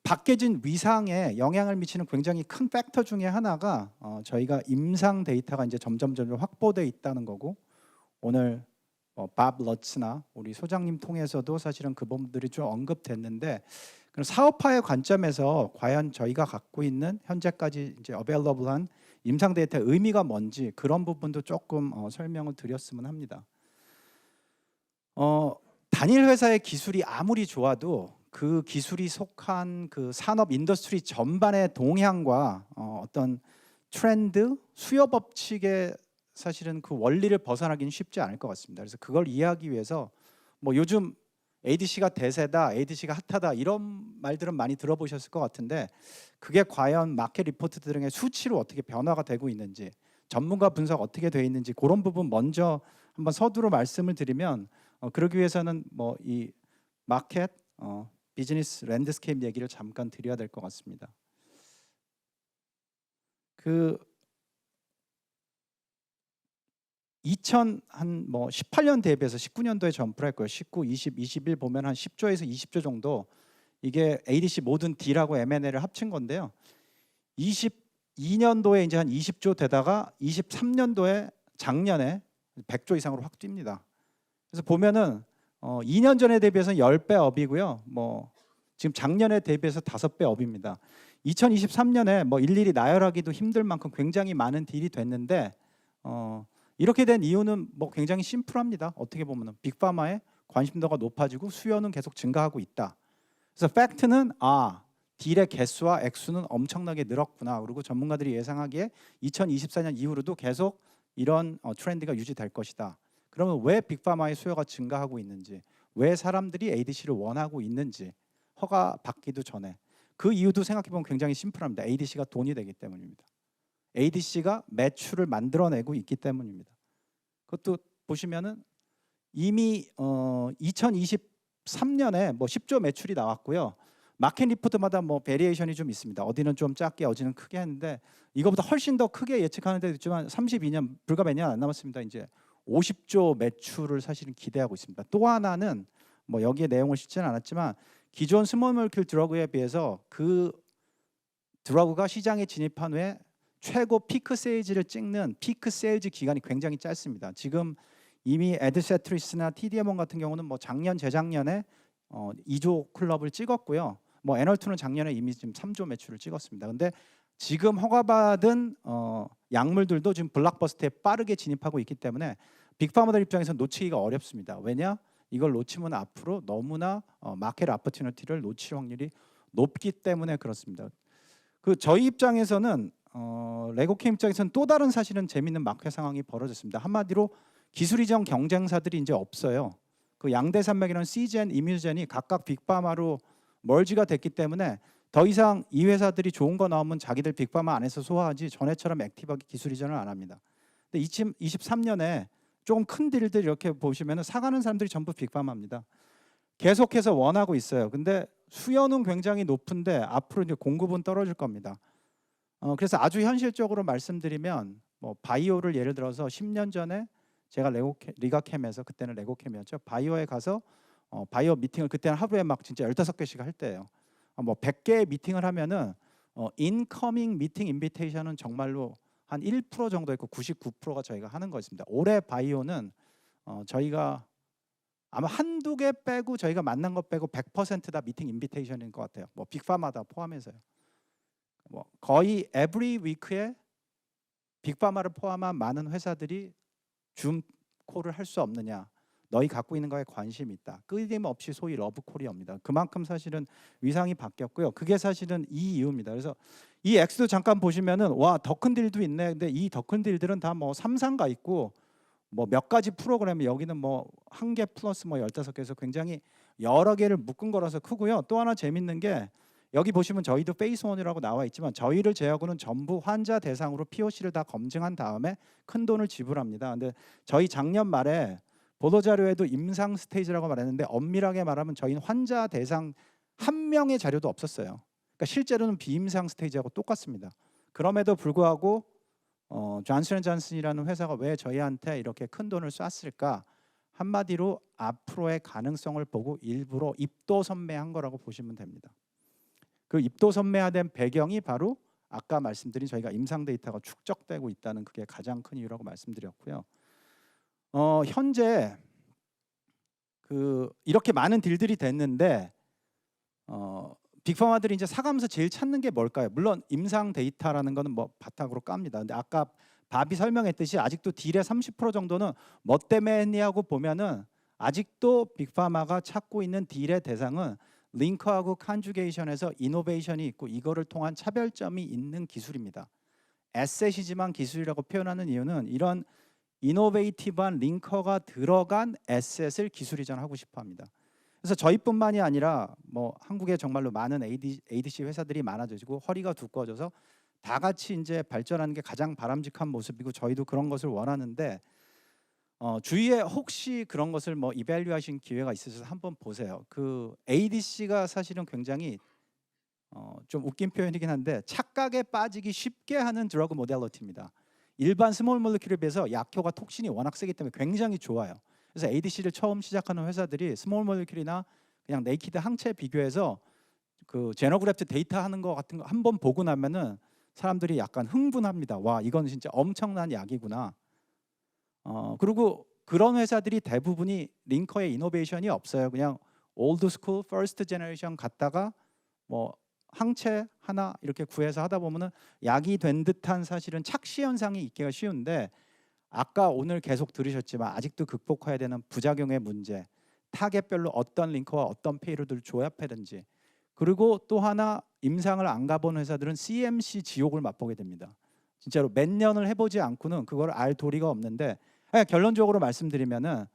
바뀌어진 위상에 영향을 미치는 굉장히 큰 팩터 중에 하나가 저희가 임상 데이터가 이제 점점 확보돼 있다는 거고, 오늘 밥 러츠나 우리 소장님 통해서도 사실은 그 부분들이 좀 언급됐는데, 그럼 사업화의 관점에서 과연 저희가 갖고 있는 현재까지 이제 어베일러블한 임상 데이터의 의미가 뭔지 그런 부분도 조금 설명을 드렸으면 합니다. 단일 회사의 기술이 아무리 좋아도 그 기술이 속한 그 산업 인더스트리 전반의 동향과 어떤 트렌드, 수요 법칙의 사실은 그 원리를 벗어나기는 쉽지 않을 것 같습니다. 그래서 그걸 이해하기 위해서 뭐 요즘 ADC가 대세다, ADC가 핫하다 이런 말들은 많이 들어보셨을 것 같은데, 그게 과연 마켓 리포트 등의 수치로 어떻게 변화가 되고 있는지, 전문가 분석 어떻게 되어 있는지 그런 부분 먼저 한번 서두로 말씀을 드리면, 그러기 위해서는 뭐 이 마켓 비즈니스 랜드스케이프 얘기를 잠깐 드려야 될 것 같습니다. 그 2018년 대비해서 19년도에 점프를 했고요. 19, 20, 21 보면 한 10조에서 20조 정도, 이게 ADC 모든 D라고 M&A를 합친 건데요. 22년도에 이제 한 20조 되다가 23년도에 작년에 100조 이상으로 확 뜁니다. 그래서 보면은 2년 전에 대비해서 10배 업이고요. 뭐 지금 작년에 대비해서 5배 업입니다. 2023년에 뭐 일일이 나열하기도 힘들 만큼 굉장히 많은 딜이 됐는데, 이렇게 된 이유는 뭐 굉장히 심플합니다. 어떻게 보면은 빅파마의 관심도가 높아지고 수요는 계속 증가하고 있다. 그래서 팩트는 딜의 개수와 액수는 엄청나게 늘었구나. 그리고 전문가들이 예상하기에 2024년 이후로도 계속 이런 트렌드가 유지될 것이다. 그러면 왜 빅파마의 수요가 증가하고 있는지, 왜 사람들이 ADC를 원하고 있는지, 허가 받기도 전에 그 이유도 생각해보면 굉장히 심플합니다. ADC가 돈이 되기 때문입니다. ADC가 매출을 만들어내고 있기 때문입니다. 그것도 보시면은 이미 2023년에 뭐 10조 매출이 나왔고요. 마켓 리포트마다 뭐 베리에이션이 좀 있습니다. 어디는 좀 작게, 어디는 크게 했는데, 이거보다 훨씬 더 크게 예측하는 데도 있지만 32년, 불과 몇 년 안 남았습니다. 이제 50조 매출을 사실은 기대하고 있습니다. 또 하나는 뭐 여기에 내용을 싣지는 않았지만, 기존 스몰 몰큐 드러그에 비해서 그 드러그가 시장에 진입한 후에 최고 피크 세일즈를 찍는 피크 세일즈 기간이 굉장히 짧습니다. 지금 이미 에드세트리스나 TDM1 같은 경우는 뭐 작년, 재작년에 2조 클럽을 찍었고요. 뭐 애널2는 작년에 이미 지금 3조 매출을 찍었습니다. 근데 지금 허가받은 약물들도 지금 블록버스터에 빠르게 진입하고 있기 때문에 빅파마들 입장에서는 놓치기가 어렵습니다. 왜냐? 이걸 놓치면 앞으로 너무나 마켓 아퍼튜니티를 놓칠 확률이 높기 때문에 그렇습니다. 그 저희 입장에서는 레고캠 입장에서는 또 다른 사실은 재밌는 마켓 상황이 벌어졌습니다. 한마디로 기술 이전 경쟁사들이 이제 없어요. 그 양대 산맥이라는 시젠, 이뮤젠이 각각 빅파마로 멀지가 됐기 때문에 더 이상 이 회사들이 좋은 거 나오면 자기들 빅파마 안에서 소화하지 전에처럼 액티브하게 기술 이전을 안 합니다. 근데 2023년에 조금 큰 딜들 이렇게 보시면 사가는 사람들이 전부 빅파마입니다. 계속해서 원하고 있어요. 근데 수요는 굉장히 높은데 앞으로 이제 공급은 떨어질 겁니다. 그래서 아주 현실적으로 말씀드리면 뭐 바이오를 예를 들어서 10년 전에 제가 리가캠에서, 그때는 레고캠이었죠. 바이오에 가서 바이오 미팅을 그때는 하루에 막 진짜 15개씩 할 때예요. 뭐 100개의 미팅을 하면은 인커밍 미팅 인비테이션은 정말로 한 1% 정도 있고 99%가 저희가 하는 거였습니다. 올해 바이오는 저희가 아마 한두 개 빼고 저희가 만난 것 빼고 100%다 미팅 인비테이션인 것 같아요. 뭐 빅파마다 포함해서요. 뭐 거의 에브리 위크에 빅파마를 포함한 많은 회사들이 줌 콜을 할 수 없느냐, 너희 갖고 있는 거에 관심이 있다, 끊임없이 소위 러브콜이 옵니다. 그만큼 사실은 위상이 바뀌었고요. 그게 사실은 이 이유입니다. 그래서 이 X도 잠깐 보시면은 와, 더 큰 딜도 있네. 근데 이 더 큰 딜들은 다 뭐 3상가 있고 뭐 몇 가지 프로그램이, 여기는 뭐 한 개 플러스 뭐 15개에서 굉장히 여러 개를 묶은 거라서 크고요. 또 하나 재밌는 게 여기 보시면 저희도 페이스 1이라고 나와 있지만 저희를 제외하고는 전부 환자 대상으로 POC를 다 검증한 다음에 큰 돈을 지불합니다. 근데 저희 작년 말에 보도자료에도 임상 스테이지라고 말했는데 엄밀하게 말하면 저희는 환자 대상 한 명의 자료도 없었어요. 그러니까 실제로는 비임상 스테이지하고 똑같습니다. 그럼에도 불구하고 존슨앤존슨이라는 회사가 왜 저희한테 이렇게 큰 돈을 쐈을까? 한마디로 앞으로의 가능성을 보고 일부러 입도 선매한 거라고 보시면 됩니다. 그 입도선매화된 배경이 바로 아까 말씀드린 저희가 임상 데이터가 축적되고 있다는 그게 가장 큰 이유라고 말씀드렸고요. 현재 이렇게 많은 딜들이 됐는데 빅파마들이 이제 사가면서 제일 찾는 게 뭘까요? 물론 임상 데이터라는 거는 뭐 바탕으로 깝니다. 근데 아까 밥이 설명했듯이 아직도 딜의 30% 정도는 뭐 때문에 했냐고 보면은 아직도 빅파마가 찾고 있는 딜의 대상은 링커하고 컨주게이션에서 이노베이션이 있고 이거를 통한 차별점이 있는 기술입니다. 에셋이지만 기술이라고 표현하는 이유는 이런 이노베이티브한 링커가 들어간 에셋을 기술 이전하고 싶어합니다. 그래서 저희뿐만이 아니라 뭐 한국에 정말로 많은 ADC 회사들이 많아지고 허리가 두꺼워져서 다 같이 이제 발전하는 게 가장 바람직한 모습이고 저희도 그런 것을 원하는데 주위에 혹시 그런 것을 뭐 이밸류하신 기회가 있으셔서 한번 보세요. 그 ADC가 사실은 굉장히 좀 웃긴 표현이긴 한데 착각에 빠지기 쉽게 하는 드러그 모델리티입니다. 일반 스몰 몰리큘에 비해서 약효가 톡신이 워낙 세기 때문에 굉장히 좋아요. 그래서 ADC를 처음 시작하는 회사들이 스몰 몰리큘이나 그냥 네이키드 항체 비교해서 그 제너그래프트 데이터 하는 거 같은 거 한번 보고 나면은 사람들이 약간 흥분합니다. 와, 이건 진짜 엄청난 약이구나. 그리고 그런 회사들이 대부분이 링커의 이노베이션이 없어요. 그냥 올드 스쿨 퍼스트 제너레이션 갔다가 뭐 항체 하나 이렇게 구해서 하다 보면은 약이 된 듯한 사실은 착시 현상이 있기가 쉬운데 아까 오늘 계속 들으셨지만 아직도 극복해야 되는 부작용의 문제, 타겟별로 어떤 링커와 어떤 페이로드를 조합하든지, 그리고 또 하나 임상을 안 가본 회사들은 CMC 지옥을 맛보게 됩니다. 진짜로 몇 년을 해보지 않고는 그걸 알 도리가 없는데 결론적으로 말씀드리면은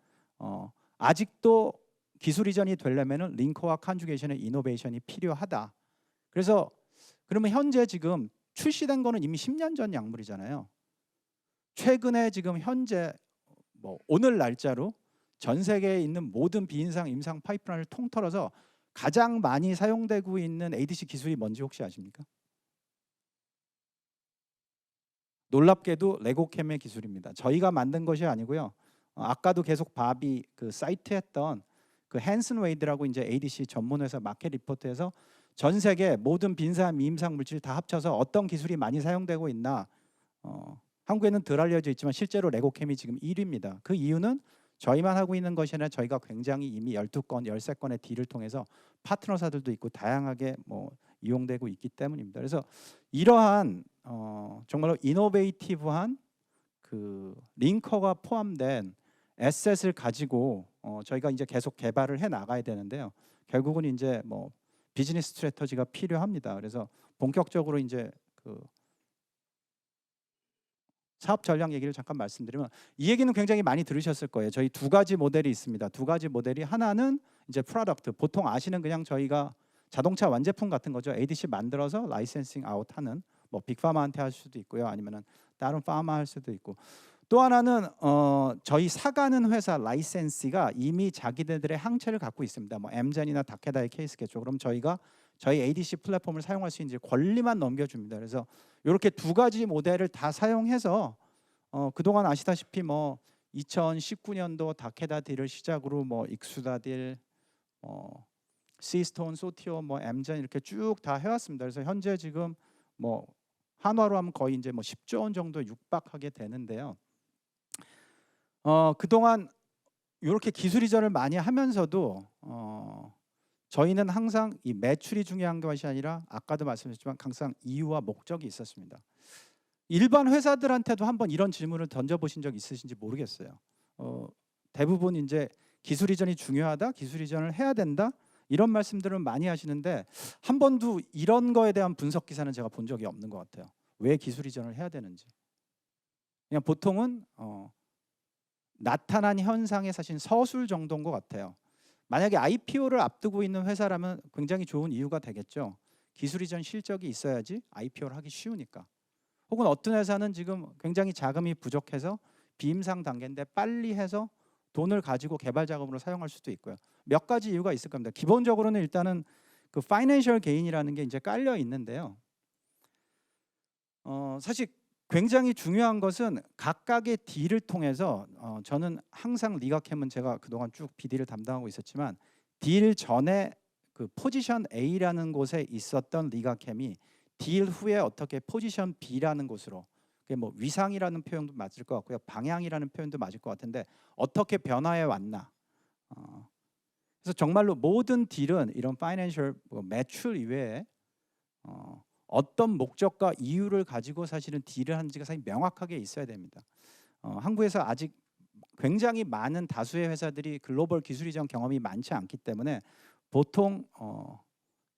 아직도 기술 이전이 되려면은 링커와 컨주게이션의 이노베이션이 필요하다. 그래서 그러면 현재 지금 출시된 거는 이미 10년 전 약물이잖아요. 최근에 지금 현재 뭐 오늘 날짜로 전 세계에 있는 모든 비임상 임상 파이프라인을 통틀어서 가장 많이 사용되고 있는 ADC 기술이 뭔지 혹시 아십니까? 놀랍게도 레고캠의 기술입니다. 저희가 만든 것이 아니고요. 아까도 계속 바비 그 사이트 했던 그 헨슨 웨이드라고 이제 ADC 전문 회사 마켓 리포트에서 전 세계 모든 빈사 미임상 물질 다 합쳐서 어떤 기술이 많이 사용되고 있나 한국에는 덜 알려져 있지만 실제로 레고캠이 지금 1위입니다. 그 이유는 저희만 하고 있는 것이 아니라 저희가 굉장히 이미 12건, 13건의 딜을 통해서 파트너사들도 있고 다양하게 뭐 이용되고 있기 때문입니다. 그래서 이러한 정말로 이노베이티브한 그 링커가 포함된 에셋을 가지고 저희가 이제 계속 개발을 해 나가야 되는데요. 결국은 이제 뭐 비즈니스 스트래터지가 필요합니다. 그래서 본격적으로 이제 그 사업 전략 얘기를 잠깐 말씀드리면 이 얘기는 굉장히 많이 들으셨을 거예요. 저희 두 가지 모델이 있습니다. 두 가지 모델이 하나는 이제 프로덕트, 보통 아시는 그냥 저희가 자동차 완제품 같은 거죠. ADC 만들어서 라이센싱 아웃하는 뭐 빅파마한테 할 수도 있고요. 아니면은 다른 파마 할 수도 있고. 또 하나는 저희 사가는 회사 라이센시가 이미 자기네들의 항체를 갖고 있습니다. 뭐 엠젠이나 다케다의 케이스겠죠. 그럼 저희가 저희 ADC 플랫폼을 사용할 수 있는 권리만 넘겨줍니다. 그래서 이렇게 두 가지 모델을 다 사용해서 그동안 아시다시피 뭐 2019년도 다케다 딜을 시작으로 뭐 익수다 딜, 시스톤, 소티오, 뭐 엠젠 이렇게 쭉 다 해왔습니다. 그래서 현재 지금 뭐 한화로 하면 거의 이제 뭐 10조 원 정도 육박하게 되는데요. 그동안 이렇게 기술 이전을 많이 하면서도 저희는 항상 이 매출이 중요한 것이 아니라 아까도 말씀드렸지만 항상 이유와 목적이 있었습니다. 일반 회사들한테도 한번 이런 질문을 던져보신 적 있으신지 모르겠어요. 대부분 이제 기술 이전이 중요하다, 기술 이전을 해야 된다 이런 말씀들을 많이 하시는데 한 번도 이런 거에 대한 분석 기사는 제가 본 적이 없는 것 같아요. 왜 기술 이전을 해야 되는지. 그냥 보통은 나타난 현상의 사실 서술 정도인 것 같아요. 만약에 IPO를 앞두고 있는 회사라면 굉장히 좋은 이유가 되겠죠. 기술 이전 실적이 있어야지 IPO를 하기 쉬우니까. 혹은 어떤 회사는 지금 굉장히 자금이 부족해서 비임상 단계인데 빨리 해서 돈을 가지고 개발 자금으로 사용할 수도 있고요. 몇 가지 이유가 있을 겁니다. 기본적으로는 일단은 그 파이낸셜 게인이라는 게 이제 깔려 있는데요. 사실 굉장히 중요한 것은 각각의 딜을 통해서 저는 항상 리가캠은 제가 그동안 쭉 BD를 담당하고 있었지만 딜 전에 그 그 포지션 A라는 곳에 있었던 리가캠이 딜 후에 어떻게 포지션 B라는 곳으로, 그게 뭐 위상이라는 표현도 맞을 것 같고요, 방향이라는 표현도 맞을 것 같은데 어떻게 변화해 왔나. 그래서 정말로 모든 딜은 이런 파이낸셜 매출 이외에 어떤 목적과 이유를 가지고 사실은 딜을 하는지가 사실 명확하게 있어야 됩니다. 한국에서 아직 굉장히 많은 다수의 회사들이 글로벌 기술 이전 경험이 많지 않기 때문에 보통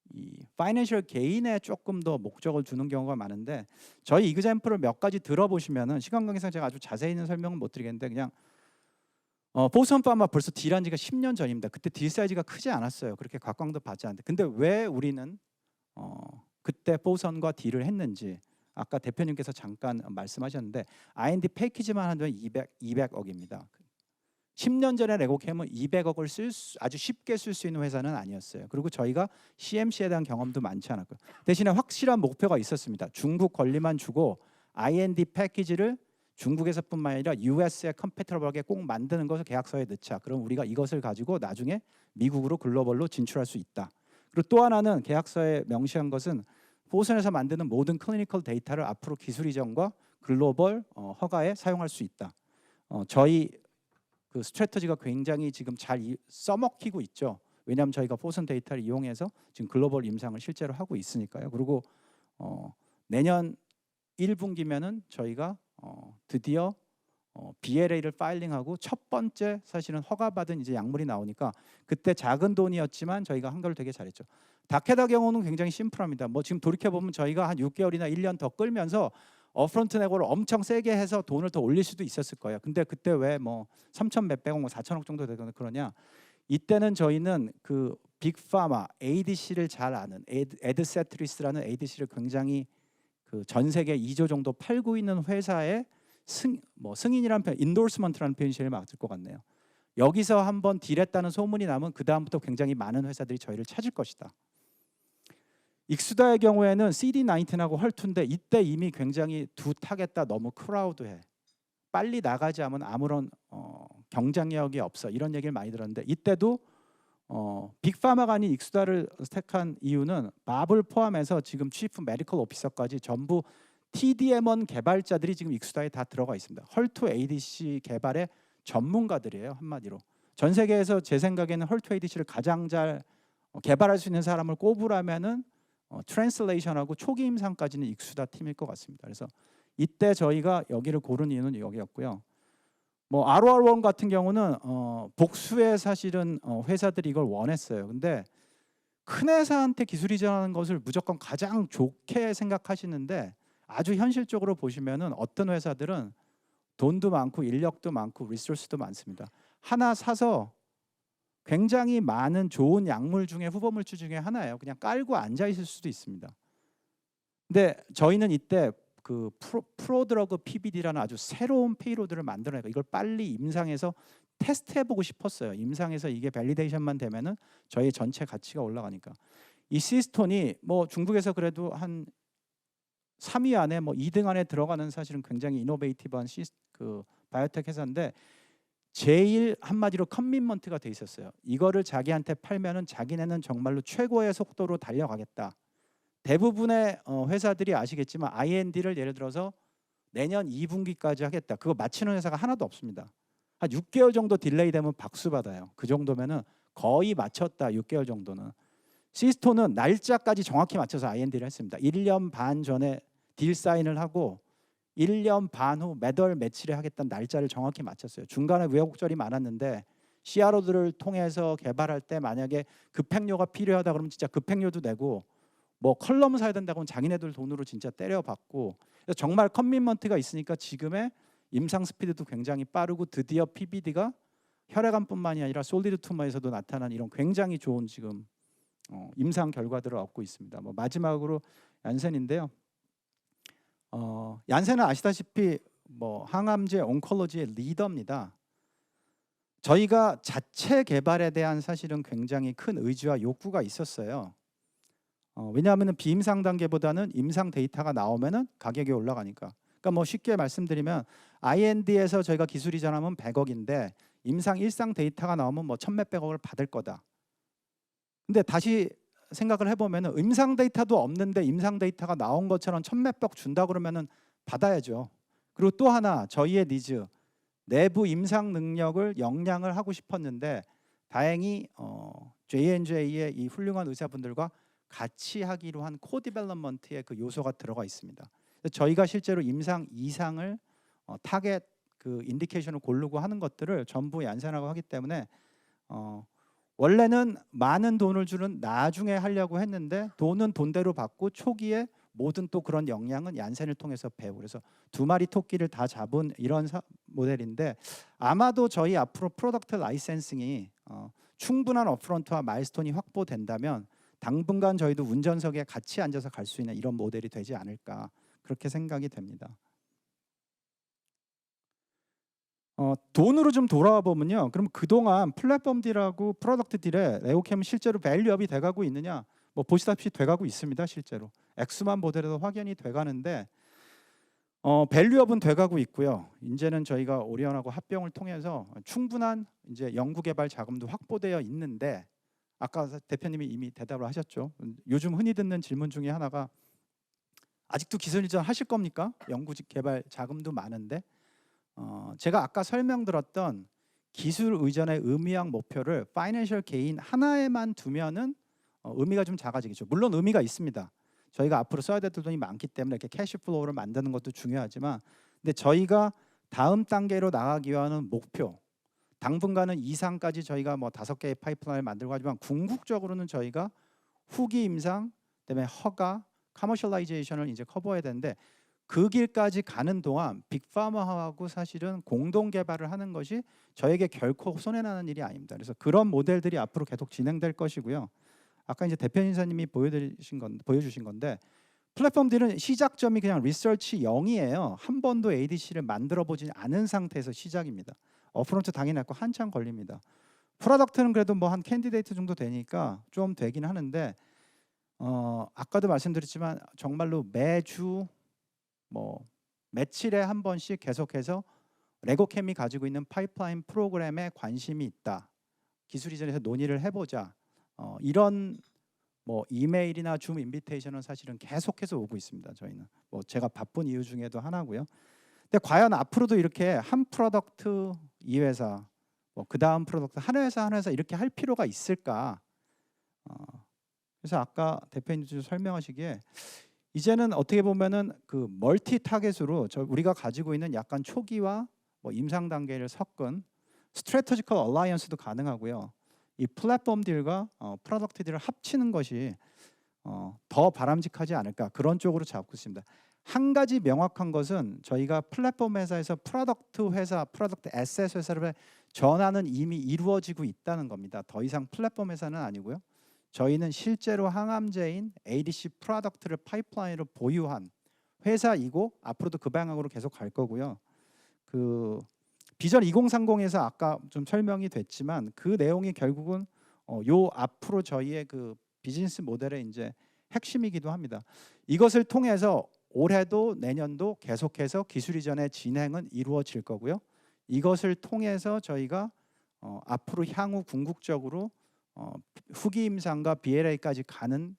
이 파이낸셜 게인에 조금 더 목적을 두는 경우가 많은데, 저희 이그젬플을 몇 가지 들어보시면은 시간 관계상 제가 아주 자세히는 설명은 못 드리겠는데, 그냥 보스턴 파마 벌써 딜한 지가 10년 전입니다. 그때 딜 사이즈가 크지 않았어요. 그렇게 각광도 받지 않는데, 근데 왜 우리는 그때 보스턴과 딜을 했는지 아까 대표님께서 잠깐 말씀하셨는데, R&D 패키지만 하면 200억입니다. 10년 전에 레고캠은 200억을 아주 쉽게 쓸 수 있는 회사는 아니었어요. 그리고 저희가 CMC에 대한 경험도 많지 않았고요. 대신에 확실한 목표가 있었습니다. 중국 권리만 주고 R&D 패키지를 중국에서뿐만 아니라 US에 컴패터블하게 꼭 만드는 것을 계약서에 넣자. 그럼 우리가 이것을 가지고 나중에 미국으로 글로벌로 진출할 수 있다. 그리고 또 하나는 계약서에 명시한 것은 보스턴에서 만드는 모든 클리니컬 데이터를 앞으로 기술 이전과 글로벌 허가에 사용할 수 있다. 저희 그 스트래터지가 굉장히 지금 잘 써먹히고 있죠. 왜냐하면 저희가 보스턴 데이터를 이용해서 지금 글로벌 임상을 실제로 하고 있으니까요. 그리고 내년 1분기면은 저희가 드디어 BLA를 파일링하고 첫 번째 사실은 허가받은 이제 약물이 나오니까, 그때 작은 돈이었지만 저희가 한결 되게 잘했죠. 다케다 경우는 굉장히 심플합니다. 뭐 지금 돌이켜 보면 저희가 한 6개월이나 1년 더 끌면서 업프론트 내고를 엄청 세게 해서 돈을 더 올릴 수도 있었을 거예요. 근데 그때 왜 뭐 3천 몇백억, 뭐 4천억 정도 되거나 그러냐? 이때는 저희는 그 빅파마 ADC를 잘 아는 에드세트리스라는 ADC를 굉장히 그 전 세계 2조 정도 팔고 있는 회사의 승인이라는 표현, 인도스먼트라는 표현이 제일 맞을 것 같네요. 여기서 한번 딜했다는 소문이 나면 그 다음부터 굉장히 많은 회사들이 저희를 찾을 것이다. 익수다의 경우에는 CD19하고 헐투인데 이때 이미 굉장히 두 타겟다, 너무 크라우드해, 빨리 나가지 않으면 아무런 경쟁력이 없어, 이런 얘기를 많이 들었는데, 이때도 빅파마가 아닌 익수다를 택한 이유는 밥을 포함해서 지금 치프 메디컬 오피서까지 전부 TDM1 개발자들이 지금 익수다에 다 들어가 있습니다. 헐투 ADC 개발의 전문가들이에요. 한마디로 전 세계에서 제 생각에는 헐투 ADC를 가장 잘 개발할 수 있는 사람을 꼽으라면은 트랜슬레이션하고 초기 임상까지는 익수다 팀일 것 같습니다. 그래서 이때 저희가 여기를 고른 이유는 여기였고요. 뭐 ROR1 같은 경우는 복수의 사실은 회사들이 이걸 원했어요. 근데 큰 회사한테 기술 이전하는 것을 무조건 가장 좋게 생각하시는데, 아주 현실적으로 보시면은 어떤 회사들은 돈도 많고 인력도 많고 리소스도 많습니다. 하나 사서 굉장히 많은 좋은 약물 중에 후보물질 중에 하나예요. 그냥 깔고 앉아 있을 수도 있습니다. 근데 저희는 이때 그 프로드러그 PBD라는 아주 새로운 페이로드를 만들어내고 이걸 빨리 임상에서 테스트해보고 싶었어요. 임상에서 이게 밸리데이션만 되면은 저희 전체 가치가 올라가니까. 이 시스톤이 뭐 중국에서 그래도 한 3위 안에 뭐 2등 안에 들어가는 사실은 굉장히 이노베이티브한 그 바이오텍 회사인데, 제일 한마디로 커밋먼트가 돼 있었어요. 이거를 자기한테 팔면은 자기네는 정말로 최고의 속도로 달려가겠다. 대부분의 회사들이 아시겠지만 IND를 예를 들어서 내년 2분기까지 하겠다, 그거 마치는 회사가 하나도 없습니다. 한 6개월 정도 딜레이 되면 박수 받아요. 그 정도면은 거의 마쳤다, 6개월 정도는. 시스톤은 날짜까지 정확히 맞춰서 IND를 했습니다. 1년 반 전에 딜 사인을 하고 1년 반 후 몇 월 며칠에 하겠다는 날짜를 정확히 맞췄어요. 중간에 우여곡절이 많았는데 CRO들을 통해서 개발할 때 만약에 급행료가 필요하다 그러면 진짜 급행료도 내고, 뭐 컬럼 사야 된다고 하면 자기네들 돈으로 진짜 때려받고, 정말 커밋먼트가 있으니까 지금의 임상 스피드도 굉장히 빠르고, 드디어 PBD가 혈액암뿐만이 아니라 솔리드 투머에서도 나타난 이런 굉장히 좋은 지금 임상 결과들을 얻고 있습니다. 뭐 마지막으로 얀센인데요. 얀센은 아시다시피 뭐 항암제 온콜로지의 리더입니다. 저희가 자체 개발에 대한 사실은 굉장히 큰 의지와 욕구가 있었어요. 왜냐하면 비임상 단계보다는 임상 데이터가 나오면은 가격이 올라가니까. 그러니까 뭐 쉽게 말씀드리면 IND에서 저희가 기술 이전하면 100억인데 임상 일상 데이터가 나오면 뭐 천몇백억을 받을 거다. 근데 다시 생각을 해보면 임상 데이터도 없는데 임상 데이터가 나온 것처럼 천몇억 준다 그러면은 받아야죠. 그리고 또 하나 저희의 니즈, 내부 임상 능력을 역량을 하고 싶었는데 다행히 J&J의 이 훌륭한 의사분들과 같이 하기로 한 코디벨롭먼트의 그 요소가 들어가 있습니다. 저희가 실제로 임상 이상을 타겟 그 인디케이션을 고르고 하는 것들을 전부 얀센하고 하기 때문에 원래는 많은 돈을 주는 나중에 하려고 했는데 돈은 돈대로 받고 초기에 모든 또 그런 역량은 얀센을 통해서 배우고 그래서 두 마리 토끼를 다 잡은 이런 모델인데 아마도 저희 앞으로 프로덕트 라이센싱이 충분한 업프론트와 마일스톤이 확보된다면 당분간 저희도 운전석에 같이 앉아서 갈 수 있는 이런 모델이 되지 않을까 그렇게 생각이 됩니다. 돈으로 좀 돌아와 보면요. 그럼 그동안 플랫폼 딜하고 프로덕트 딜에 레오캠은 실제로 밸류업이 돼가고 있느냐? 뭐 보시다시피 돼가고 있습니다. 실제로 X만 보더라도 확연히 돼가는데 밸류업은 돼가고 있고요. 이제는 저희가 오리온하고 합병을 통해서 충분한 이제 연구개발 자금도 확보되어 있는데 아까 대표님이 이미 대답을 하셨죠. 요즘 흔히 듣는 질문 중에 하나가 아직도 기술 이전 하실 겁니까? 연구개발 자금도 많은데 제가 아까 설명드렸던 기술 의전의 의미학 목표를 파이낸셜 게인 하나에만 두면은 의미가 좀 작아지겠죠. 물론 의미가 있습니다. 저희가 앞으로 써야 될 돈이 많기 때문에 이렇게 캐시 플로우를 만드는 것도 중요하지만 근데 저희가 다음 단계로 나가기 위한 목표 당분간은 이상까지 저희가 뭐 5개의 파이프라인을 만들고 하지만 궁극적으로는 저희가 후기 임상 그다음에 허가 커머셜라이제이션을 이제 커버해야 되는데 그 길까지 가는 동안 빅파마하고 사실은 공동 개발을 하는 것이 저에게 결코 손해나는 일이 아닙니다. 그래서 그런 모델들이 앞으로 계속 진행될 것이고요. 아까 이제 대표이사님이 보여주신 건데 플랫폼 딜은 시작점이 그냥 리서치 0이에요. 한 번도 ADC를 만들어 보지 않은 상태에서 시작입니다. 업프론트 당연히 했고 한참 걸립니다. 프로덕트는 그래도 뭐 한 캔디데이트 정도 되니까 좀 되긴 하는데 아까도 말씀드렸지만 정말로 매주 뭐 며칠에 한 번씩 계속해서 레고캠이 가지고 있는 파이프라인 프로그램에 관심이 있다. 기술 이전에서 논의를 해보자. 이런 뭐 이메일이나 줌 인비테이션은 사실은 계속해서 오고 있습니다. 저희는 뭐 제가 바쁜 이유 중에도 하나고요. 근데 과연 앞으로도 이렇게 한 프로덕트 이 회사, 뭐 그 다음 프로덕트 한 회사 이렇게 할 필요가 있을까? 그래서 아까 대표님도 설명하시기에 이제는 어떻게 보면은 그 멀티 타겟으로 우리가 가지고 있는 약간 초기와 뭐 임상 단계를 섞은 스트래테지컬 얼라이언스도 가능하고요. 이 플랫폼 딜과 프로덕트 딜을 합치는 것이 더 바람직하지 않을까 그런 쪽으로 잡고 있습니다. 한 가지 명확한 것은 저희가 플랫폼 회사에서 프로덕트 회사, 프로덕트 에셋 회사를 전환은 이미 이루어지고 있다는 겁니다. 더 이상 플랫폼 회사는 아니고요. 저희는 실제로 항암제인 ADC 프로덕트를 파이프라인으로 보유한 회사이고 앞으로도 그 방향으로 계속 갈 거고요. 그 비전 2030에서 아까 좀 설명이 됐지만 그 내용이 결국은 요 앞으로 저희의 그 비즈니스 모델의 이제 핵심이기도 합니다. 이것을 통해서 올해도 내년도 계속해서 기술 이전의 진행은 이루어질 거고요. 이것을 통해서 저희가 앞으로 향후 궁극적으로 후기 임상과 BLA까지 가는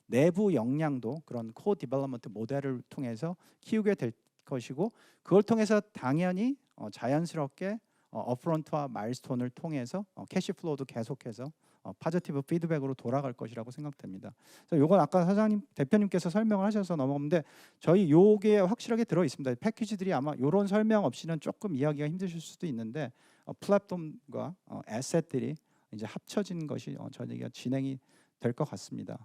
내부 역량도 그런 코 디벨롭먼트 모델을 통해서 키우게 될 것이고 그걸 통해서 당연히 자연스럽게 업프론트와 마일스톤을 통해서 캐시 플로우도 계속해서 포지티브 피드백으로 돌아갈 것이라고 생각됩니다. 그래서 이건 아까 사장님 대표님께서 설명을 하셔서 넘어갔는데 저희 요게 확실하게 들어 있습니다. 패키지들이 아마 이런 설명 없이는 조금 이해하기가 힘드실 수도 있는데 플랫폼과 에셋들이 이제 합쳐진 것이 저희가 진행이 될 것 같습니다.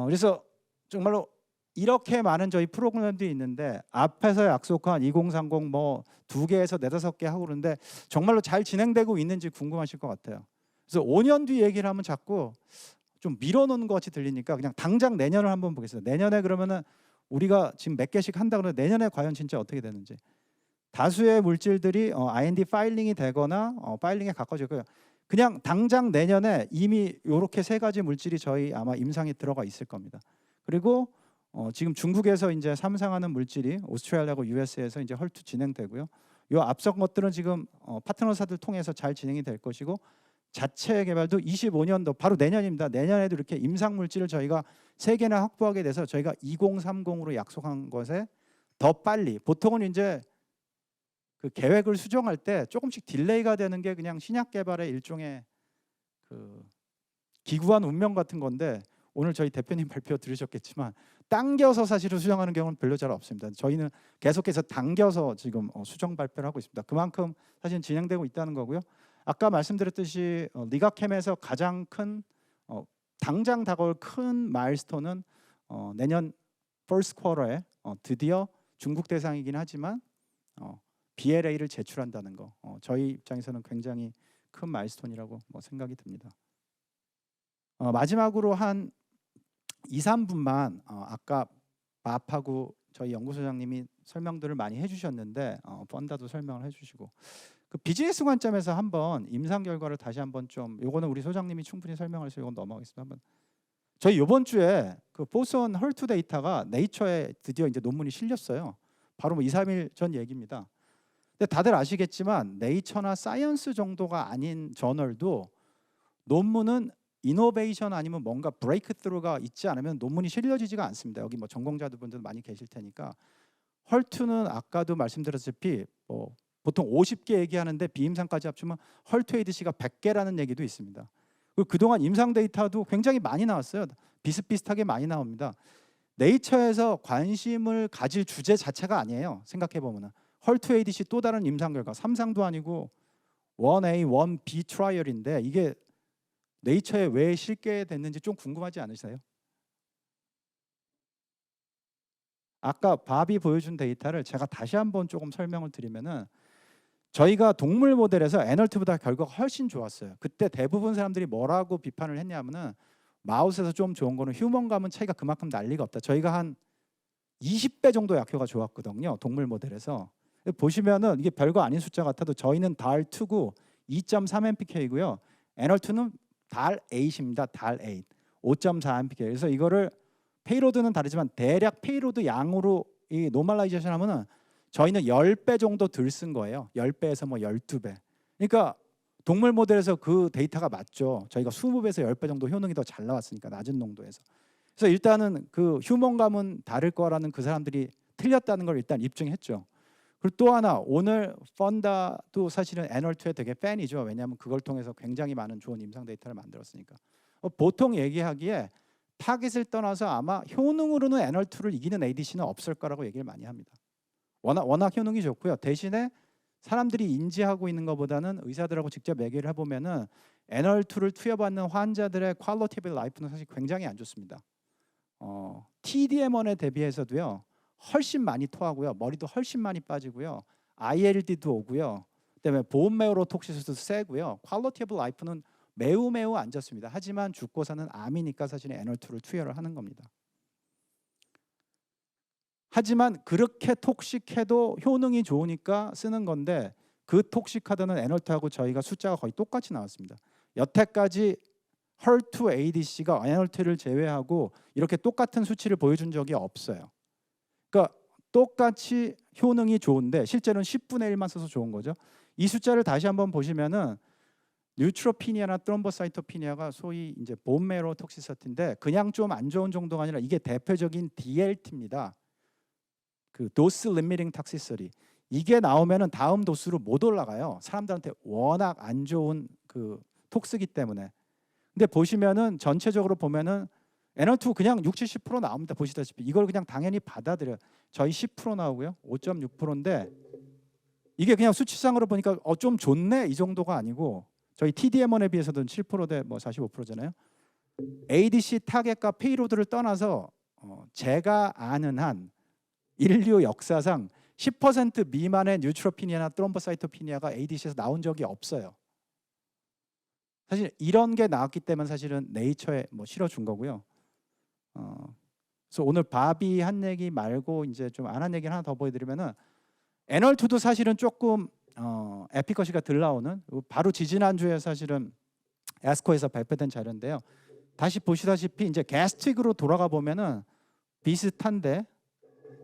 그래서 정말로 이렇게 많은 저희 프로그램들이 있는데 앞에서 약속한 2030 뭐 2개에서 4-5개 하고 그러는데 정말로 잘 진행되고 있는지 궁금하실 것 같아요. 그래서 5년 뒤 얘기를 하면 자꾸 좀 밀어놓는 것 같이 들리니까 그냥 당장 내년을 한번 보겠습니다. 내년에 그러면은 우리가 지금 몇 개씩 한다 그러면 내년에 과연 진짜 어떻게 되는지 다수의 물질들이 IND 파일링이 되거나 파일링에 가까워지고요. 그냥 당장 내년에 이미 이렇게 3가지 물질이 저희 아마 임상에 들어가 있을 겁니다. 그리고 지금 중국에서 이제 삼상하는 물질이 오스트레일리아하고 US에서 이제 헐투 진행되고요. 요 앞선 것들은 지금 파트너사들 통해서 잘 진행이 될 것이고 자체 개발도 25년도 바로 내년입니다. 내년에도 이렇게 임상 물질을 저희가 3개나 확보하게 돼서 저희가 2030으로 약속한 것에 더 빨리, 보통은 이제 그 계획을 수정할 때 조금씩 딜레이가 되는 게 그냥 신약 개발의 일종의 그 기구한 운명 같은 건데, 오늘 저희 대표님 발표 들으셨겠지만 당겨서 사실은 수정하는 경우는 별로 잘 없습니다. 저희는 계속해서 당겨서 지금 수정 발표를 하고 있습니다. 그만큼 사실 진행되고 있다는 거고요. 아까 말씀드렸듯이 리가캠에서 가장 큰 당장 다가올 큰 마일스톤은 내년 first quarter에 드디어 중국 대상이긴 하지만 BLA를 제출한다는 거, 저희 입장에서는 굉장히 큰 마일스톤이라고 생각이 듭니다. 마지막으로 한 2, 3분만 아까 밥하고 저희 연구소장님이 설명들을 많이 해주셨는데 펀다도 설명을 해주시고, 그 비즈니스 관점에서 한번 임상 결과를 다시 한번 좀, 요거는 우리 소장님이 충분히 설명해서 이건 넘어가겠습니다. 한번 저희 이번 주에 그 보선 헐투 데이터가 네이처에 드디어 이제 논문이 실렸어요. 바로 2, 3일 전 얘기입니다. 근데 다들 아시겠지만 네이처나 사이언스 정도가 아닌 저널도 논문은 이노베이션 아니면 뭔가 브레이크스루가 있지 않으면 논문이 실려지지가 않습니다. 여기 전공자분들도 많이 계실 테니까. 헐투는 아까도 말씀드렸다시피 보통 50개 얘기하는데 비임상까지 합치면 헐투 ADC가 100개라는 얘기도 있습니다. 그리고 그동안 임상 데이터도 굉장히 많이 나왔어요. 비슷비슷하게 많이 나옵니다. 네이처에서 관심을 가질 주제 자체가 아니에요. 생각해보면 헐투 ADC 또 다른 임상 결과 3상도 아니고 1A, 1B 트라이얼인데 이게 네이처에 왜 실게 됐는지 좀 궁금하지 않으세요? 아까 밥이 보여준 데이터를 제가 다시 한번 조금 설명을 드리면은, 저희가 동물 모델에서 애널트보다 결과가 훨씬 좋았어요. 그때 대부분 사람들이 뭐라고 비판을 했냐면은 마우스에서 좀 좋은 거는 휴먼감은 차이가 그만큼 날 리가 없다. 저희가 한 20배 정도 약효가 좋았거든요. 동물 모델에서. 보시면은 이게 별거 아닌 숫자 같아도 저희는 DAL2고 2.3mpk고요. 애널트는 DAL8입니다. DAL8. 5.4mpk. 그래서 이거를 페이로드는 다르지만 대략 페이로드 양으로 이 노멀라이제이션 하면은 저희는 10배 정도 덜 쓴 거예요. 10배에서 12배. 그러니까 동물 모델에서 그 데이터가 맞죠. 저희가 20배에서 10배 정도 효능이 더 잘 나왔으니까, 낮은 농도에서. 그래서 일단은 그 휴먼감은 다를 거라는 그 사람들이 틀렸다는 걸 일단 입증했죠. 그리고 또 하나, 오늘 펀다도 사실은 애널2에 되게 팬이죠. 왜냐하면 그걸 통해서 굉장히 많은 좋은 임상 데이터를 만들었으니까. 보통 얘기하기에 타깃을 떠나서 아마 효능으로는 애널2를 이기는 ADC는 없을 거라고 얘기를 많이 합니다. 워낙 효능이 좋고요. 대신에 사람들이 인지하고 있는 것보다는 의사들하고 직접 얘기를 해보면은 애널2를 투여받는 환자들의 퀄리티 오브 라이프는 사실 굉장히 안 좋습니다. TDM1에 대비해서도요, 훨씬 많이 토하고요, 머리도 훨씬 많이 빠지고요, ILD도 오고요, 그다음에 보온메어로 톡시스도 세고요, 퀄리티 오브 라이프는 매우 안 좋습니다. 하지만 죽고 사는 암이니까 사실 애널2를 투여를 하는 겁니다. 하지만 그렇게 톡식해도 효능이 좋으니까 쓰는 건데, 그 톡식하다는 애널트하고 저희가 숫자가 거의 똑같이 나왔습니다. 여태까지 헐투 ADC가 애널트를 제외하고 이렇게 똑같은 수치를 보여준 적이 없어요. 그러니까 똑같이 효능이 좋은데 실제로는 10분의 1만 써서 좋은 거죠. 이 숫자를 다시 한번 보시면은 뉴트로피니아나 트롬보사이토피니아가 소위 이제 본메로 톡시서티인데, 그냥 좀 안 좋은 정도가 아니라 이게 대표적인 DLT입니다. 그 도스 리미팅 탁시서리. 이게 나오면은 다음 도수로 못 올라가요. 사람들한테 워낙 안 좋은 그 톡스기 때문에. 근데 보시면은 전체적으로 보면은 애널2 그냥 60-70% 나옵니다. 보시다시피 이걸 그냥 당연히 받아들여. 저희 10% 나오고요, 5.6%인데 이게 그냥 수치상으로 보니까 좀 좋네 이 정도가 아니고, 저희 TDM1에 비해서는 7%대 45%잖아요. ADC 타겟과 페이로드를 떠나서 제가 아는 한 인류 역사상 10% 미만의 뉴트로피니아나 트롬보사이토피니아가 ADC에서 나온 적이 없어요. 사실 이런 게 나왔기 때문에 사실은 네이처에 실어준 거고요. 그래서 오늘 바비 한 얘기 말고 이제 좀 안 한 얘기를 하나 더 보여드리면은, 애널2도 사실은 조금 에피커시가 덜 나오는, 바로 지지난주에 사실은 에스코에서 발표된 자료인데요. 다시 보시다시피 이제 게스트릭으로 돌아가 보면은 비슷한데,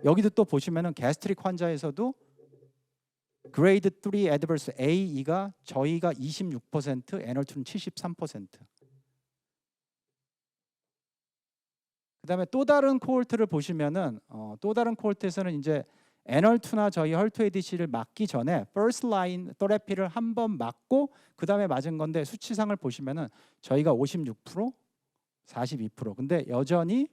여기도 또 보시면은 게스트릭 환자에서도 그레이드 3 애드버스 A, E가 저희가 26%, 애널2는 73%. 그다음에 또 다른 코홀트를 보시면은 또 다른 코홀트에서는 이제 애널2나 저희 헐트 ADC를 맞기 전에 퍼스트 라인 테라피를 한 번 맞고 그다음에 맞은 건데 수치상을 보시면은 저희가 56%, 42%. 근데 여전히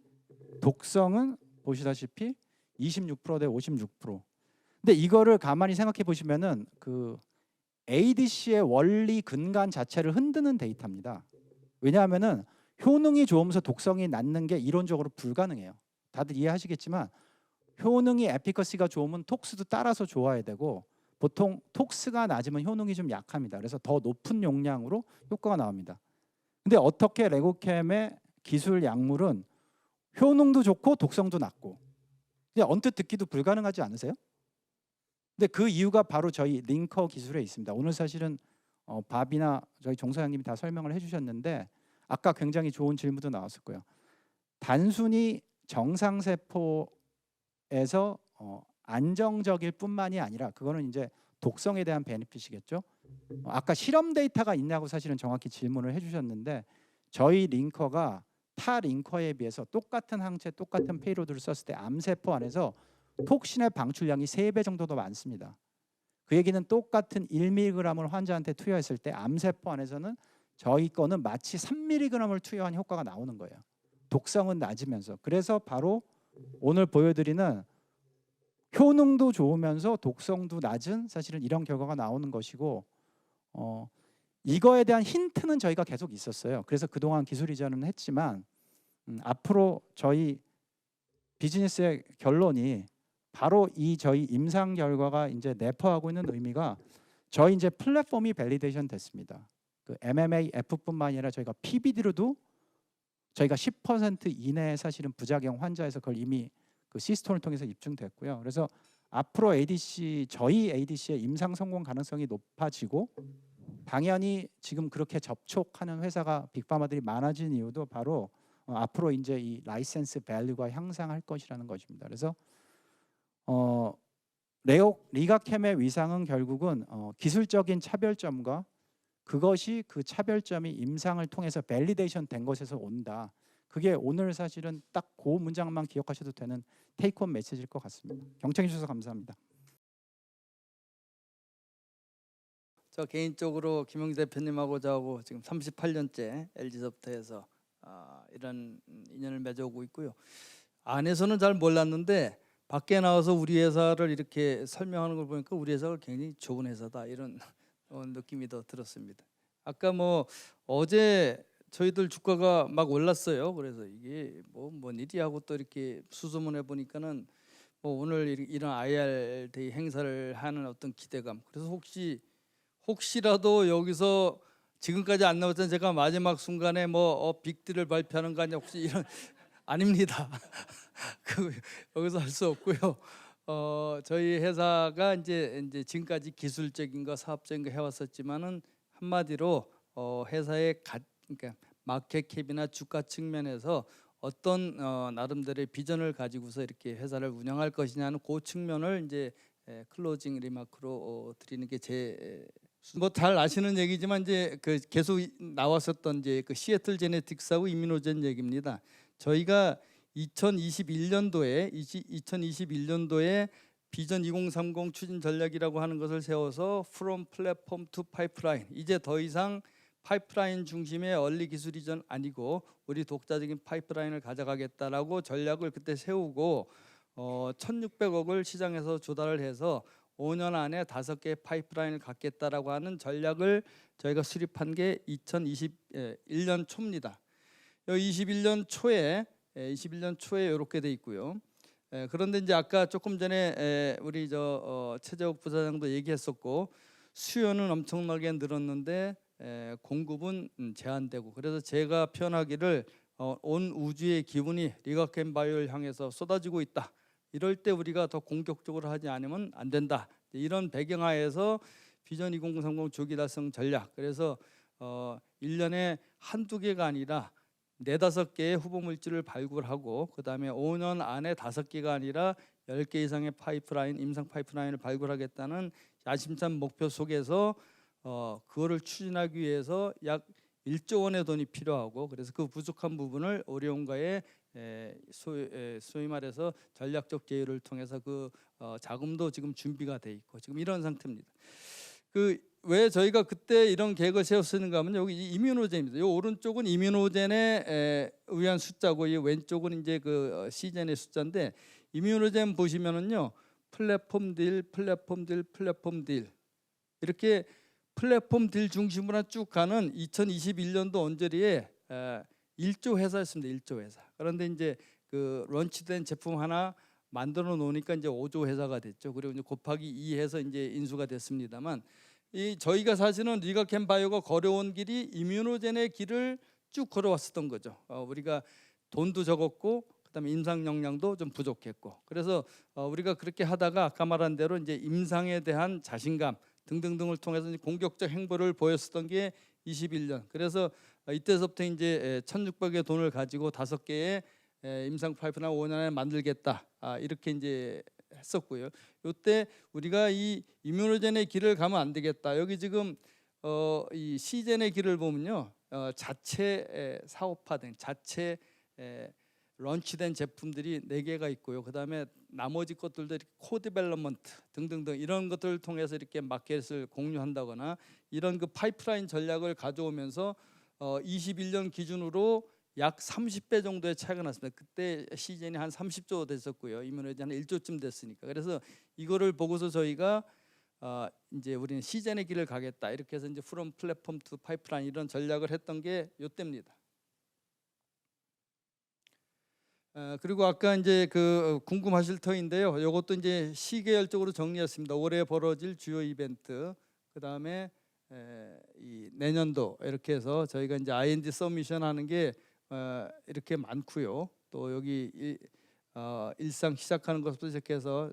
독성은 보시다시피 26%대 56%. 근데 이거를 가만히 생각해 보시면은 그 ADC의 원리 근간 자체를 흔드는 데이터입니다. 왜냐하면은 효능이 좋으면서 독성이 낮는 게 이론적으로 불가능해요. 다들 이해하시겠지만 효능이 에피커시가 좋으면 톡스도 따라서 좋아야 되고 보통 톡스가 낮으면 효능이 좀 약합니다. 그래서 더 높은 용량으로 효과가 나옵니다. 근데 어떻게 레고캠의 기술 약물은 효능도 좋고 독성도 낮고 그냥 언뜻 듣기도 불가능하지 않으세요? 근데 그 이유가 바로 저희 링커 기술에 있습니다. 오늘 사실은 밥이나 저희 종 사장님이 다 설명을 해주셨는데 아까 굉장히 좋은 질문도 나왔을 거예요. 단순히 정상세포에서 안정적일 뿐만이 아니라 그거는 이제 독성에 대한 베네핏이겠죠. 아까 실험 데이터가 있냐고 사실은 정확히 질문을 해주셨는데 저희 링커가 타 링커에 비해서 똑같은 항체, 똑같은 페이로드를 썼을 때 암세포 안에서 톡신의 방출량이 3배 정도 더 많습니다. 그 얘기는 똑같은 1mg을 환자한테 투여했을 때 암세포 안에서는 저희 거는 마치 3mg을 투여한 효과가 나오는 거예요. 독성은 낮으면서. 그래서 바로 오늘 보여드리는 효능도 좋으면서 독성도 낮은 사실은 이런 결과가 나오는 것이고 이거에 대한 힌트는 저희가 계속 있었어요. 그래서 그동안 기술 이전은 했지만 앞으로 저희 비즈니스의 결론이 바로 이 저희 임상 결과가 이제 내포하고 있는 의미가 저희 이제 플랫폼이 밸리데이션 됐습니다. 그 MMAF뿐만 아니라 저희가 PBD로도 저희가 10% 이내에 사실은 부작용 환자에서 그걸 이미 그 시스톤을 통해서 입증됐고요. 그래서 앞으로 ADC 저희 ADC의 임상 성공 가능성이 높아지고 당연히 지금 그렇게 접촉하는 회사가 빅파마들이 많아진 이유도 바로 앞으로 이제 이 라이센스 밸류가 향상할 것이라는 것입니다. 그래서 리가캠의 위상은 결국은 기술적인 차별점과 그것이 그 차별점이 임상을 통해서 밸리데이션 된 것에서 온다. 그게 오늘 사실은 딱 그 문장만 기억하셔도 되는 테이크홈 메시지일 것 같습니다. 경청해 주셔서 감사합니다. 저 개인적으로 김영주 대표님하고 저하고 지금 38년째 LG소프트에서 이런 인연을 맺어오고 있고요. 안에서는 잘 몰랐는데 밖에 나와서 우리 회사를 이렇게 설명하는 걸 보니까 우리 회사가 굉장히 좋은 회사다 이런 느낌이 더 들었습니다. 아까 뭐 어제 저희들 주가가 막 올랐어요. 그래서 이게 뭔 일이야 하고 또 이렇게 수소문해 보니까는 뭐 오늘 이런 IR데이 행사를 하는 어떤 기대감. 그래서 혹시라도 여기서 지금까지 안 나왔던 제가 마지막 순간에 빅딜을 발표하는 거 아니냐 혹시 이런 아닙니다. 여기서 할 수 없고요. 저희 회사가 이제 지금까지 기술적인 거, 사업적인 거 해왔었지만은 한마디로 회사의 그러니까 마켓캡이나 주가 측면에서 어떤 나름대로의 비전을 가지고서 이렇게 회사를 운영할 것이냐는 그 측면을 이제 클로징 리마크로 드리는 게 제 뭐 잘 아시는 얘기지만 이제 그 계속 나왔었던 이제 그 시애틀 제네틱스하고 이뮤노젠 얘기입니다. 저희가 2021년도에 비전 2030 추진 전략이라고 하는 것을 세워서 From Platform to Pipeline, 이제 더 이상 파이프라인 중심의 얼리 기술 이전 아니고 우리 독자적인 파이프라인을 가져가겠다라고 전략을 그때 세우고 1,600억을 시장에서 조달을 해서 5년 안에 5개의 파이프라인을 갖겠다라고 하는 전략을 저희가 수립한 게 2021년 초입니다. 21년 초에 이렇게 돼 있고요. 그런데 이제 아까 조금 전에 우리 최재욱 부사장도 얘기했었고 수요는 엄청나게 늘었는데 공급은 제한되고, 그래서 제가 표현하기를 온 우주의 기운이 리가캠 바이오를 향해서 쏟아지고 있다. 이럴 때 우리가 더 공격적으로 하지 않으면 안 된다. 이런 배경하에서 비전 2030 조기 달성 전략, 그래서 1년에 한두 개가 아니라 4-5개의 후보 물질을 발굴하고 그 다음에 5년 안에 5개가 아니라 10개 이상의 파이프라인, 임상 파이프라인을 발굴하겠다는 야심찬 목표 속에서 그거를 추진하기 위해서 약 1조 원의 돈이 필요하고, 그래서 그 부족한 부분을 오리온과의 소위 말해서 전략적 제휴를 통해서 그 자금도 지금 준비가 돼 있고 지금 이런 상태입니다. 왜 저희가 그때 이런 계획을 세웠는가 하면 여기 이뮤노젠입니다. 이 오른쪽은 이뮤노젠에 의한 숫자고 이 왼쪽은 이제 그 시젠의 숫자인데, 이뮤노젠 보시면은요 플랫폼 딜 이렇게 플랫폼 딜 중심으로 쭉 가는 2021년도 언저리에 1조 회사였습니다. 1조 회사. 그런데 이제 그 런치된 제품 하나 만들어 놓으니까 이제 5조 회사가 됐죠. 그리고 이제 곱하기 2 해서 이제 인수가 됐습니다만, 저희가 사실은 리가캠바이오가 걸어온 길이 이뮤노젠의 길을 쭉 걸어왔었던 거죠. 우리가 돈도 적었고 그다음에 임상 역량도 좀 부족했고, 그래서 우리가 그렇게 하다가 아까 말한 대로 이제 임상에 대한 자신감 등등등을 통해서 이제 공격적 행보를 보였었던 게 21년. 그래서 이때서부터 이제 1,600의 돈을 가지고 5개의 임상 파이프라인 5년에 만들겠다. 이렇게 이제 했었고요. 이때 우리가 이 이뮤노젠의 길을 가면 안 되겠다. 여기 지금 이 시젠의 길을 보면요, 자체 사업화된 자체 런치된 제품들이 4개가 있고요. 그다음에 나머지 것들도 이렇게 코디벨롭먼트 등등등 이런 것들을 통해서 이렇게 마켓을 공유한다거나 이런 그 파이프라인 전략을 가져오면서 21년 기준으로 약 30배 정도의 차이가 났습니다. 그때 시즌이 한 30조 됐었고요. 이뮤노젠 한 1조쯤 됐으니까. 그래서 이거를 보고서 저희가 이제 우리는 시즌의 길을 가겠다. 이렇게 해서 이제 프롬 플랫폼 투 파이프라인 이런 전략을 했던 게 요때입니다. 그리고 아까 이제 그 궁금하실 터인데요. 이것도 이제 시계열적으로 정리했습니다. 올해 벌어질 주요 이벤트, 그 다음에 이 내년도 이렇게 해서 저희가 이제 R&D 서미션 하는 게 이렇게 많고요. 또 여기 일상 시작하는 것부터 시작해서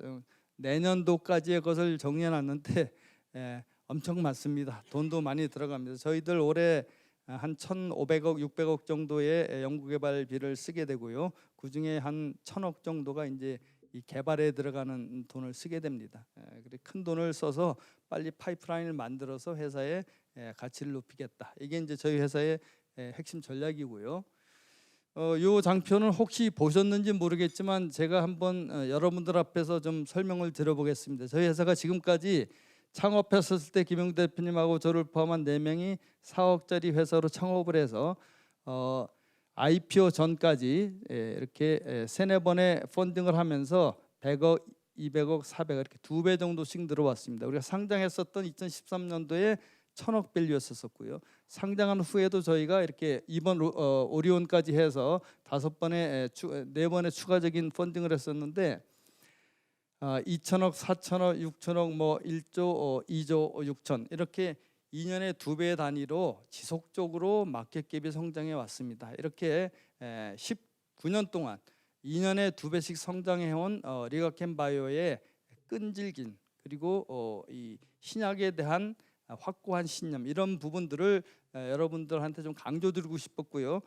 내년도까지의 것을 정리해놨는데 엄청 많습니다. 돈도 많이 들어갑니다. 저희들 올해 한 1,500억, 600억 정도의 연구개발비를 쓰게 되고요. 그 중에 한 1,000억 정도가 이제 이 개발에 들어가는 돈을 쓰게 됩니다. 큰 돈을 써서 빨리 파이프라인을 만들어서 회사의 가치를 높이겠다. 이게 이제 저희 회사의 핵심 전략이고요. 이 장표는 혹시 보셨는지 모르겠지만 제가 한번 여러분들 앞에서 좀 설명을 드려보겠습니다. 저희 회사가 지금까지 창업했었을 때 김영주 대표님하고 저를 포함한 4명이 4억짜리 회사로 창업을 해서 IPO 전까지 이렇게 3-4번의 펀딩을 하면서 100억, 200억, 400억 이렇게 2배 정도씩 늘어왔습니다. 우리가 상장했었던 2013년도에 1,000억 밸류였었고요. 상장한 후에도 저희가 이렇게 이번 오리온까지 해서 4번의 추가적인 펀딩을 했었는데 2천억, 4천억, 6천억, 뭐 1조, 2조 6천 이렇게 2년에 2배 단위로 지속적으로 마켓캡이 성장해 왔습니다. 이렇게 19년 동안 2년에 2배씩 성장해온 리가캠바이오의 끈질긴 그리고 이 신약에 대한 확고한 신념 이런 부분들을 여러분들한테 좀 강조드리고 싶었고요.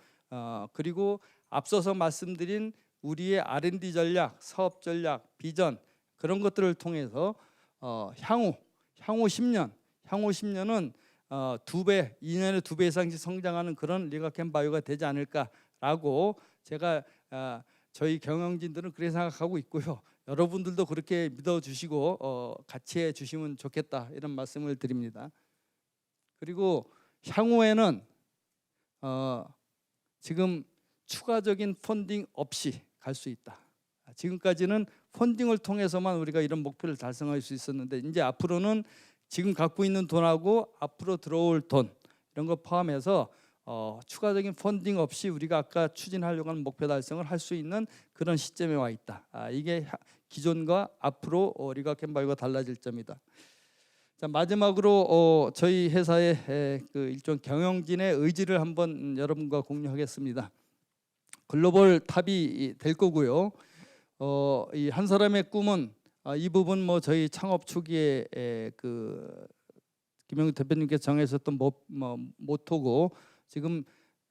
그리고 앞서서 말씀드린 우리의 R&D 전략, 사업 전략, 비전 그런 것들을 통해서 향후 10년은 2배, 2년에 2배 이상씩 성장하는 그런 리가캠바이오가 되지 않을까라고 제가 저희 경영진들은 그렇게 생각하고 있고요. 여러분들도 그렇게 믿어주시고 같이 해주시면 좋겠다 이런 말씀을 드립니다. 그리고 향후에는 지금 추가적인 펀딩 없이 갈 수 있다. 지금까지는 펀딩을 통해서만 우리가 이런 목표를 달성할 수 있었는데 이제 앞으로는 지금 갖고 있는 돈하고 앞으로 들어올 돈 이런 거 포함해서 추가적인 펀딩 없이 우리가 아까 추진하려고 하는 목표 달성을 할 수 있는 그런 시점에 와 있다. 이게 기존과 앞으로 리가캠바이오가 달라질 점이다. 자, 마지막으로 저희 회사의 그 일종 경영진의 의지를 한번 여러분과 공유하겠습니다. 글로벌 탑이 될 거고요. 이 한 사람의 꿈은 이 부분 뭐 저희 창업 초기에 그 김영주 대표님께서 정하셨던 모토고 지금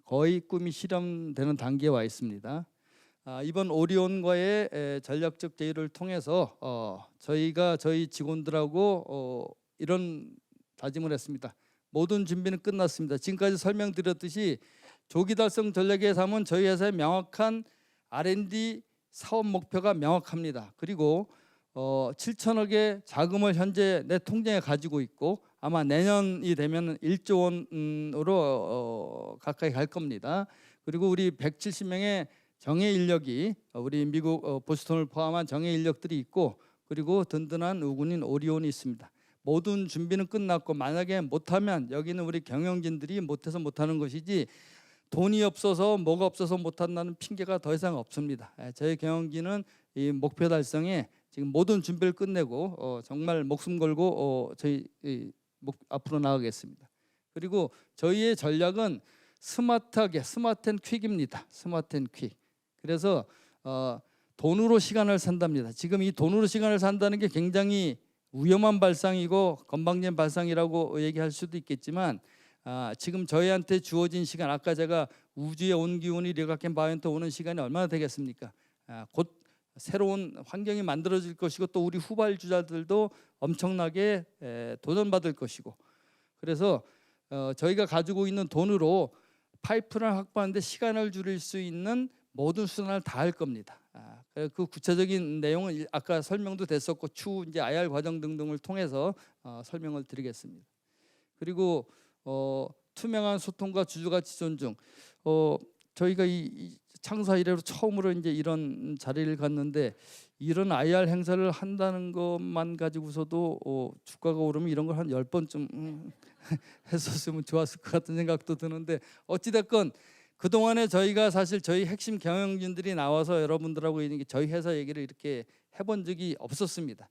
거의 꿈이 실현되는 단계에 와 있습니다. 이번 오리온과의 전략적 제의를 통해서 저희 직원들하고 이런 다짐을 했습니다. 모든 준비는 끝났습니다. 지금까지 설명드렸듯이 조기 달성 전략에 삼은 저희 회사의 명확한 R&D 사업 목표가 명확합니다. 그리고 7천억의 자금을 현재 내 통장에 가지고 있고 아마 내년이 되면 1조 원으로 가까이 갈 겁니다. 그리고 우리 170명의 정예 인력이 우리 미국 보스턴을 포함한 정예 인력들이 있고 그리고 든든한 우군인 오리온이 있습니다. 모든 준비는 끝났고 만약에 못하면 여기는 우리 경영진들이 못해서 못하는 것이지 돈이 없어서 뭐가 없어서 못한다는 핑계가 더 이상 없습니다. 저희 경영진은 이 목표 달성에 지금 모든 준비를 끝내고 정말 목숨 걸고 저희 앞으로 나가겠습니다. 그리고 저희의 전략은 스마트하게 스마트 앤 퀵입니다. 스마트 앤 퀵. 그래서 돈으로 시간을 산답니다. 지금 이 돈으로 시간을 산다는 게 굉장히 위험한 발상이고 건방진 발상이라고 얘기할 수도 있겠지만 지금 저희한테 주어진 시간 아까 제가 우주의 온기운이 리가켄 바이언트 오는 시간이 얼마나 되겠습니까? 곧 새로운 환경이 만들어질 것이고 또 우리 후발주자들도 엄청나게 도전받을 것이고 그래서 저희가 가지고 있는 돈으로 파이프를 확보하는데 시간을 줄일 수 있는 모든 수단을 다 할 겁니다. 그 구체적인 내용은 아까 설명도 됐었고 추후 이제 IR 과정 등등을 통해서 설명을 드리겠습니다. 그리고 투명한 소통과 주주가치 존중. 저희가 이 창사 이래로 처음으로 이제 이런 자리를 갖는데 이런 IR 행사를 한다는 것만 가지고서도 주가가 오르면 이런 걸 한 10번쯤 했었으면 좋았을 것 같은 생각도 드는데 어찌됐건 그동안에 저희가 사실 저희 핵심 경영진들이 나와서 여러분들하고 이렇게 저희 회사 얘기를 이렇게 해본 적이 없었습니다.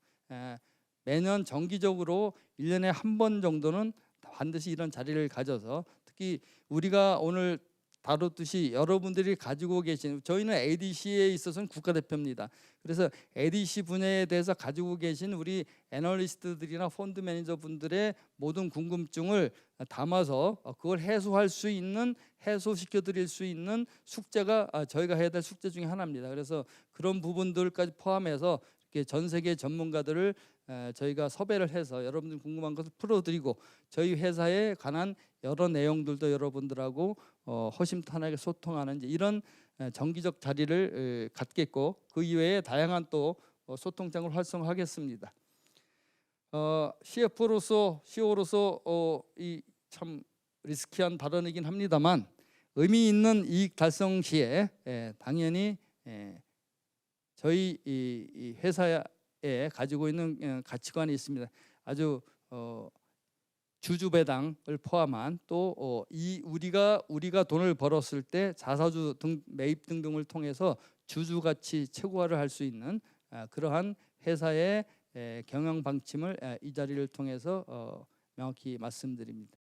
매년 정기적으로 1년에 한 번 정도는 반드시 이런 자리를 가져서 특히 우리가 오늘 다뤘듯이 여러분들이 가지고 계신 저희는 ADC에 있어서는 국가대표입니다. 그래서 ADC 분야에 대해서 가지고 계신 우리 애널리스트들이나 펀드 매니저 분들의 모든 궁금증을 담아서 그걸 해소할 수 있는 해소시켜 드릴 수 있는 숙제가 저희가 해야 될 숙제 중에 하나입니다. 그래서 그런 부분들까지 포함해서 이렇게 전 세계 전문가들을 저희가 섭외를 해서 여러분들 궁금한 것을 풀어드리고 저희 회사에 관한 여러 내용들도 여러분들하고 허심탄회하게 소통하는 이제 이런 정기적 자리를 갖겠고 그 이외에 다양한 또 소통장을 활성화하겠습니다. CF로서 CEO로서 이 참 리스키한 발언이긴 합니다만 의미 있는 이익 달성 시에 당연히 저희 이 회사에 가지고 있는 가치관이 있습니다. 아주 주주 배당을 포함한 또 이 우리가 돈을 벌었을 때 자사주 등 매입 등등을 통해서 주주 가치 최고화를 할 수 있는 그러한 회사의 경영 방침을 이 자리를 통해서 명확히 말씀드립니다.